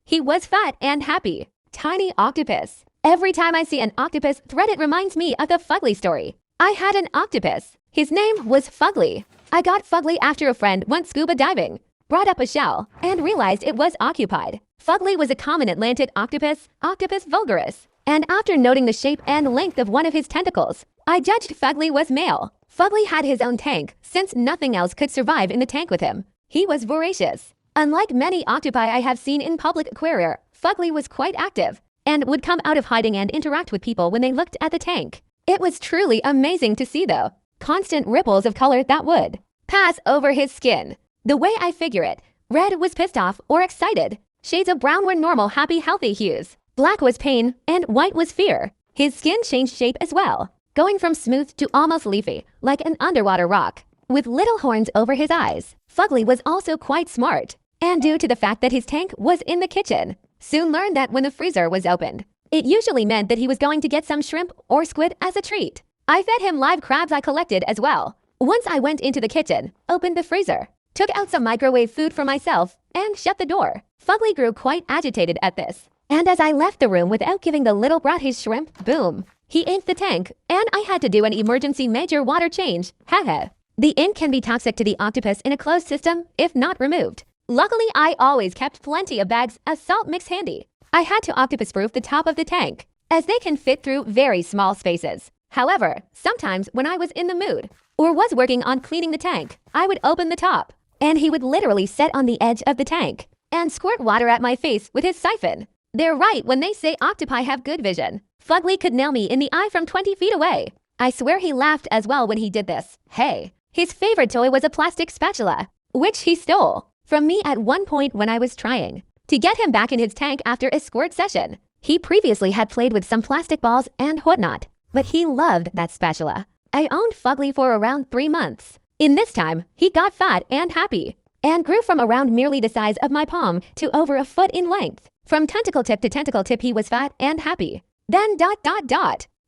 He was fat and happy. Tiny octopus. Every time I see an octopus thread, it reminds me of the Fugly story. I had an octopus. His name was Fugly. I got Fugly after a friend went scuba diving, brought up a shell, and realized it was occupied. Fugly was a common Atlantic octopus, Octopus vulgaris, and after noting the shape and length of one of his tentacles, I judged Fugly was male. Fugly had his own tank, since nothing else could survive in the tank with him. He was voracious. Unlike many octopi I have seen in public aquaria, Fugly was quite active and would come out of hiding and interact with people when they looked at the tank. It was truly amazing to see, though. Constant ripples of color that would pass over his skin. The way I figure it, red was pissed off or excited. Shades of brown were normal, happy, healthy hues. Black was pain, and white was fear. His skin changed shape as well, going from smooth to almost leafy, like an underwater rock, with little horns over his eyes. Fugly was also quite smart, and due to the fact that his tank was in the kitchen, soon learned that when the freezer was opened, it usually meant that he was going to get some shrimp or squid as a treat. I fed him live crabs I collected as well. Once I went into the kitchen, opened the freezer, took out some microwave food for myself, and shut the door. Fugly grew quite agitated at this, and as I left the room without giving the little brat his shrimp, boom, he inked the tank, and I had to do an emergency major water change. Haha. The ink can be toxic to the octopus in a closed system if not removed. Luckily, I always kept plenty of bags of salt mix handy. I had to octopus-proof the top of the tank, as they can fit through very small spaces. However, sometimes when I was in the mood, or was working on cleaning the tank, I would open the top, and he would literally sit on the edge of the tank and squirt water at my face with his siphon. They're right when they say octopi have good vision. Fugly could nail me in the eye from 20 feet away. I swear he laughed as well when he did this. Hey, his favorite toy was a plastic spatula, which he stole from me at one point when I was trying to get him back in his tank after a squirt session. He previously had played with some plastic balls and whatnot, but he loved that spatula. I owned Fugly for around 3 months. In this time, he got fat and happy, and grew from around merely the size of my palm to over a foot in length. From tentacle tip to tentacle tip, he was fat and happy. Then ...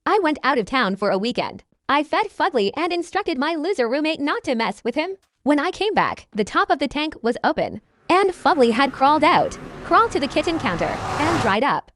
I went out of town for a weekend. I fed Fugly and instructed my loser roommate not to mess with him. When I came back, the top of the tank was open, and Fugly had crawled out, crawled to the kitchen counter, and dried up.